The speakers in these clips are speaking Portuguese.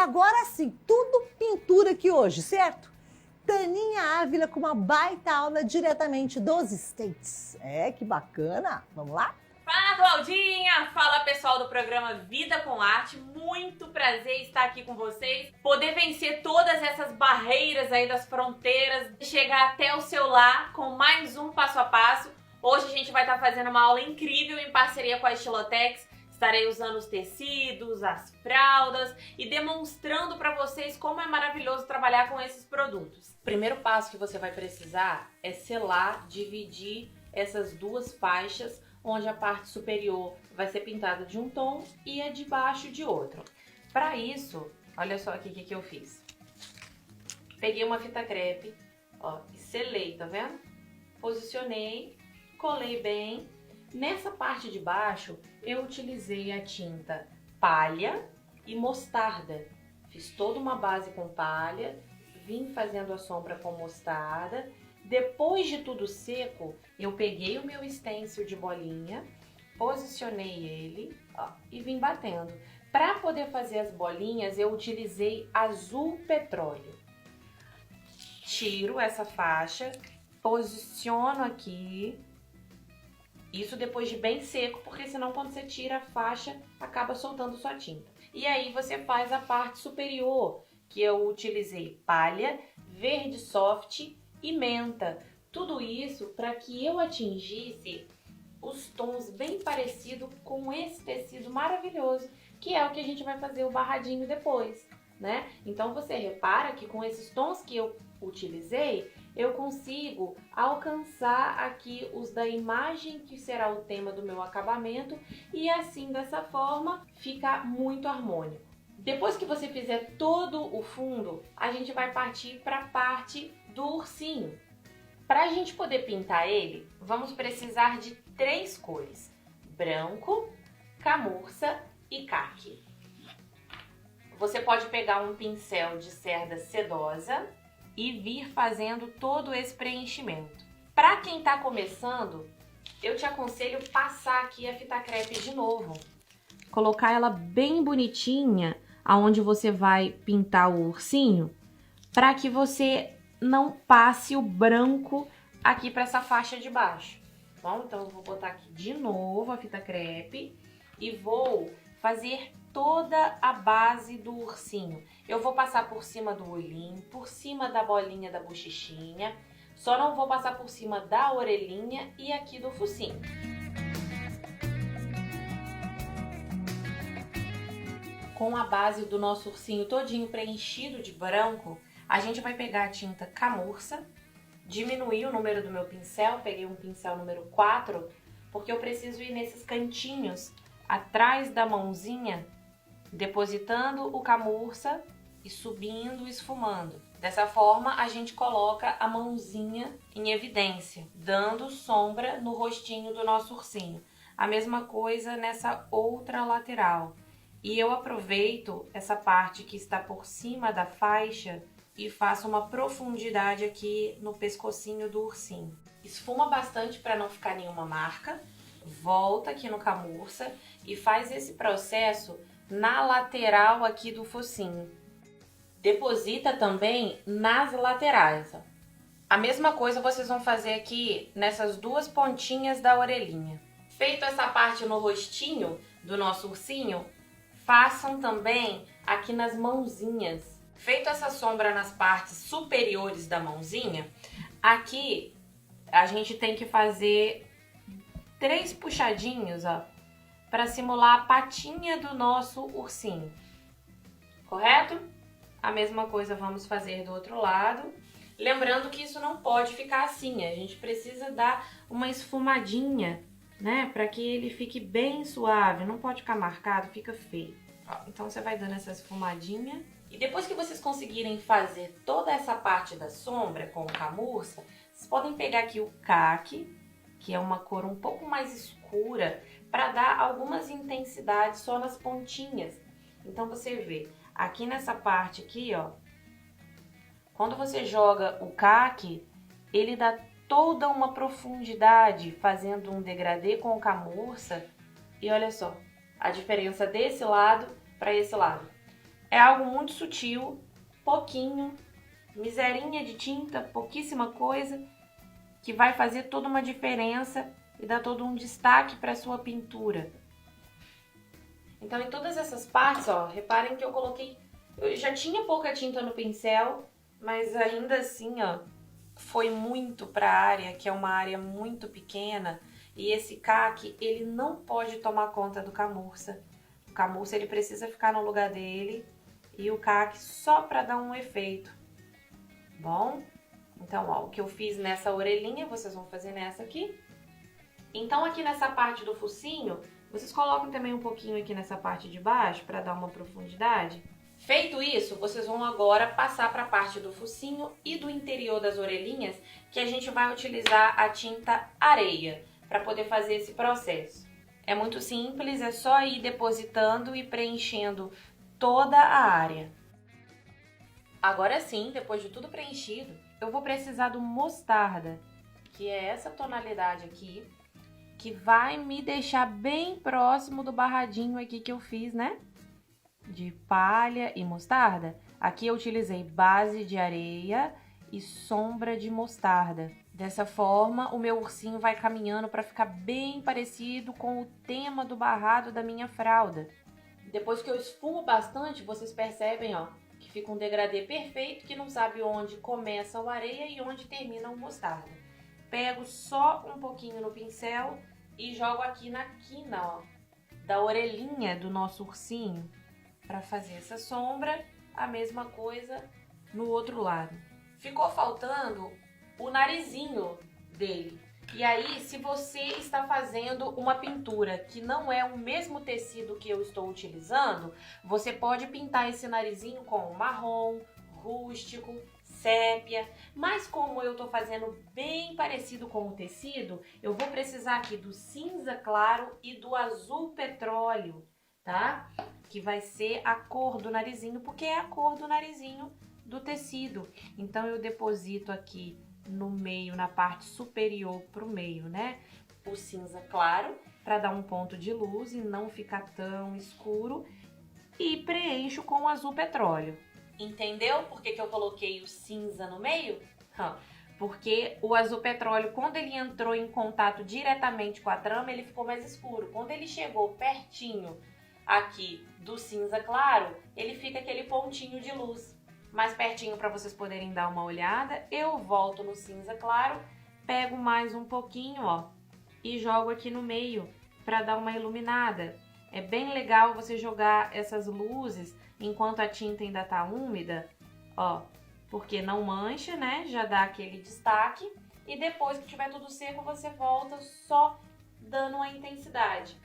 agora sim, tudo pintura aqui hoje, certo? Taninha Ávila com uma baita aula diretamente dos States. Que bacana! Vamos lá? Fala, Claudinha! Fala, pessoal do programa Vida com Arte. Muito prazer estar aqui com vocês. Poder vencer todas essas barreiras aí das fronteiras, chegar até o seu lar com mais um passo a passo. Hoje a gente vai estar fazendo uma aula incrível em parceria com a Estilotex. Estarei usando os tecidos, as fraldas e demonstrando para vocês como é maravilhoso trabalhar com esses produtos. O primeiro passo que você vai precisar é selar, dividir essas duas faixas, onde a parte superior vai ser pintada de um tom e a de baixo de outro. Para isso, olha só aqui o que eu fiz. Peguei uma fita crepe, e selei, tá vendo? Posicionei, colei bem. Nessa parte de baixo, eu utilizei a tinta palha e mostarda. Fiz toda uma base com palha, vim fazendo a sombra com mostarda. Depois de tudo seco, eu peguei o meu stencil de bolinha, posicionei ele, e vim batendo. Para poder fazer as bolinhas, eu utilizei azul petróleo. Tiro essa faixa, posiciono aqui. Isso depois de bem seco, porque senão quando você tira a faixa, acaba soltando sua tinta. E aí você faz a parte superior, que eu utilizei palha, verde soft e menta. Tudo isso para que eu atingisse os tons bem parecidos com esse tecido maravilhoso, que é o que a gente vai fazer o barradinho depois, né? Então você repara que com esses tons que eu utilizei, eu consigo alcançar aqui os da imagem que será o tema do meu acabamento e assim, dessa forma, fica muito harmônico. Depois que você fizer todo o fundo, a gente vai partir para a parte do ursinho. Para a gente poder pintar ele, vamos precisar de 3 cores: branco, camurça e caqui. Você pode pegar um pincel de cerda sedosa e vir fazendo todo esse preenchimento. Para quem está começando, eu te aconselho passar aqui a fita crepe de novo. Colocar ela bem bonitinha, aonde você vai pintar o ursinho, para que você não passe o branco aqui para essa faixa de baixo. Bom, então eu vou botar aqui de novo a fita crepe e vou fazer toda a base do ursinho. Eu vou passar por cima do olhinho, por cima da bolinha da bochechinha, só não vou passar por cima da orelhinha e aqui do focinho. Com a base do nosso ursinho todinho preenchido de branco, a gente vai pegar a tinta camurça, diminuir o número do meu pincel, peguei um pincel número 4, porque eu preciso ir nesses cantinhos atrás da mãozinha, depositando o camurça e subindo, esfumando. Dessa forma, a gente coloca a mãozinha em evidência, dando sombra no rostinho do nosso ursinho. A mesma coisa nessa outra lateral. E eu aproveito essa parte que está por cima da faixa e faço uma profundidade aqui no pescocinho do ursinho. Esfuma bastante para não ficar nenhuma marca. Volta aqui no camurça e faz esse processo na lateral aqui do focinho. Deposita também nas laterais. A mesma coisa vocês vão fazer aqui nessas duas pontinhas da orelhinha. Feito essa parte no rostinho do nosso ursinho, façam também aqui nas mãozinhas. Feito essa sombra nas partes superiores da mãozinha, aqui a gente tem que fazer 3 puxadinhos, para simular a patinha do nosso ursinho. Correto? A mesma coisa vamos fazer do outro lado. Lembrando que isso não pode ficar assim, a gente precisa dar uma esfumadinha, né? Para que ele fique bem suave, não pode ficar marcado, fica feio. Então você vai dando essa esfumadinha. E depois que vocês conseguirem fazer toda essa parte da sombra com camurça, vocês podem pegar aqui o caqui, que é uma cor um pouco mais escura, para dar algumas intensidades só nas pontinhas. Então você vê, aqui nessa parte aqui, quando você joga o caqui, ele dá toda uma profundidade, fazendo um degradê com camurça. E olha só, a diferença desse lado para esse lado. É algo muito sutil, pouquinho, miserinha de tinta, pouquíssima coisa, que vai fazer toda uma diferença e dar todo um destaque para sua pintura. Então, em todas essas partes, ó, reparem que eu já tinha pouca tinta no pincel, mas ainda assim, ó, foi muito para a área, que é uma área muito pequena, e esse caque, ele não pode tomar conta do camurça. O camurça, ele precisa ficar no lugar dele, e o caque só para dar um efeito. Bom? Então, ó, o que eu fiz nessa orelhinha, vocês vão fazer nessa aqui. Então, aqui nessa parte do focinho, vocês colocam também um pouquinho aqui nessa parte de baixo para dar uma profundidade. Feito isso, vocês vão agora passar para a parte do focinho e do interior das orelhinhas, que a gente vai utilizar a tinta areia para poder fazer esse processo. É muito simples, é só ir depositando e preenchendo toda a área. Agora sim, depois de tudo preenchido, eu vou precisar do mostarda, que é essa tonalidade aqui, que vai me deixar bem próximo do barradinho aqui que eu fiz, né? De palha e mostarda. Aqui eu utilizei base de areia e sombra de mostarda. Dessa forma, o meu ursinho vai caminhando para ficar bem parecido com o tema do barrado da minha fralda. Depois que eu esfumo bastante, vocês percebem, ó, que fica um degradê perfeito, que não sabe onde começa o areia e onde termina o mostarda. Pego só um pouquinho no pincel e jogo aqui na quina, ó, da orelhinha do nosso ursinho, para fazer essa sombra. A mesma coisa no outro lado. Ficou faltando o narizinho dele. E aí, se você está fazendo uma pintura que não é o mesmo tecido que eu estou utilizando, você pode pintar esse narizinho com marrom, rústico, sépia. Mas como eu estou fazendo bem parecido com o tecido, eu vou precisar aqui do cinza claro e do azul petróleo, tá? Que vai ser a cor do narizinho, porque é a cor do narizinho do tecido. Então eu deposito aqui no meio, na parte superior pro meio, né? O cinza claro, para dar um ponto de luz e não ficar tão escuro. E preencho com o azul petróleo. Entendeu por que eu coloquei o cinza no meio? Porque o azul petróleo, quando ele entrou em contato diretamente com a trama, ele ficou mais escuro. Quando ele chegou pertinho aqui do cinza claro, ele fica aquele pontinho de luz. Mais pertinho para vocês poderem dar uma olhada, eu volto no cinza claro, pego mais um pouquinho, ó, e jogo aqui no meio para dar uma iluminada. É bem legal você jogar essas luzes enquanto a tinta ainda tá úmida, ó, porque não mancha, né? Já dá aquele destaque. E depois que tiver tudo seco, você volta só dando uma intensidade.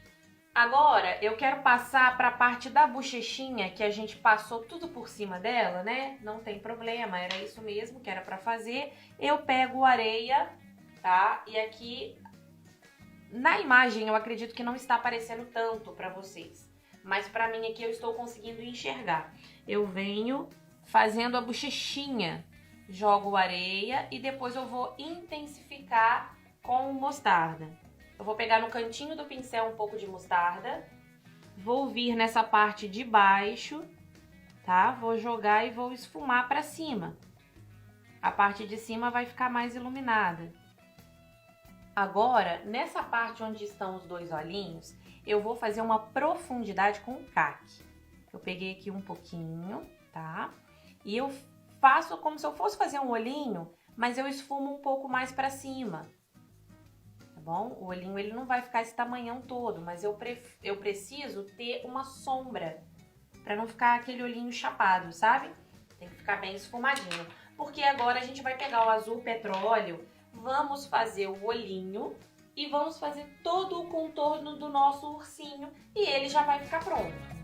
Agora, eu quero passar para a parte da bochechinha, que a gente passou tudo por cima dela, né? Não tem problema, era isso mesmo que era para fazer. Eu pego areia, tá? E aqui, na imagem, eu acredito que não está aparecendo tanto para vocês. Mas para mim aqui eu estou conseguindo enxergar. Eu venho fazendo a bochechinha, jogo areia e depois eu vou intensificar com mostarda. Eu vou pegar no cantinho do pincel um pouco de mostarda, vou vir nessa parte de baixo, tá? Vou jogar e vou esfumar para cima. A parte de cima vai ficar mais iluminada. Agora, nessa parte onde estão os dois olhinhos, eu vou fazer uma profundidade com o caque. Eu peguei aqui um pouquinho, tá? E eu faço como se eu fosse fazer um olhinho, mas eu esfumo um pouco mais para cima. Bom, o olhinho ele não vai ficar esse tamanhão todo, mas eu preciso ter uma sombra para não ficar aquele olhinho chapado, sabe? Tem que ficar bem esfumadinho. Porque agora a gente vai pegar o azul petróleo, vamos fazer o olhinho e vamos fazer todo o contorno do nosso ursinho e ele já vai ficar pronto.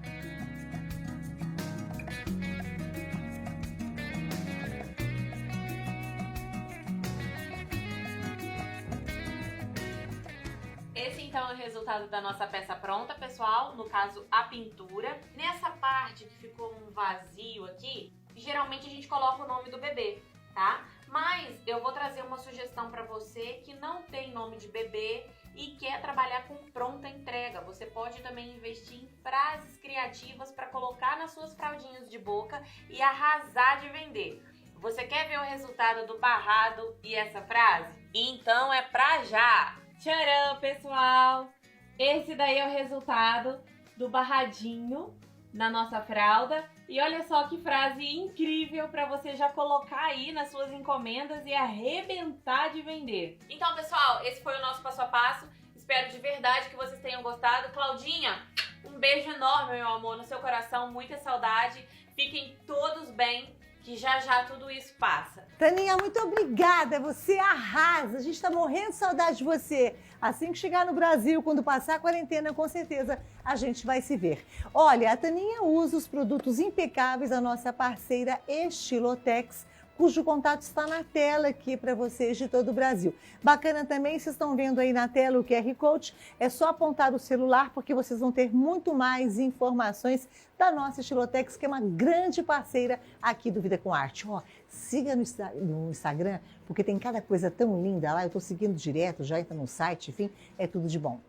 Esse então é o resultado da nossa peça pronta, pessoal, no caso a pintura. Nessa parte que ficou um vazio aqui, geralmente a gente coloca o nome do bebê, tá? Mas eu vou trazer uma sugestão para você que não tem nome de bebê e quer trabalhar com pronta entrega. Você pode também investir em frases criativas para colocar nas suas fraldinhas de boca e arrasar de vender. Você quer ver o resultado do barrado e essa frase? Então é pra já! Tcharam, pessoal! Esse daí é o resultado do barradinho na nossa fralda. E olha só que frase incrível para você já colocar aí nas suas encomendas e arrebentar de vender. Então, pessoal, esse foi o nosso passo a passo. Espero de verdade que vocês tenham gostado. Claudinha, um beijo enorme, meu amor, no seu coração. Muita saudade. Fiquem todos bem, que já já tudo isso passa. Taninha, muito obrigada, você arrasa, a gente tá morrendo de saudade de você. Assim que chegar no Brasil, quando passar a quarentena, com certeza a gente vai se ver. Olha, a Taninha usa os produtos impecáveis da nossa parceira Estilotex, cujo contato está na tela aqui para vocês de todo o Brasil. Bacana também, vocês estão vendo aí na tela o QR Code, é só apontar o celular porque vocês vão ter muito mais informações da nossa Estilotex, que é uma grande parceira aqui do Vida com Arte. Ó, siga no Instagram, porque tem cada coisa tão linda lá, eu estou seguindo direto, já entra no site, enfim, é tudo de bom.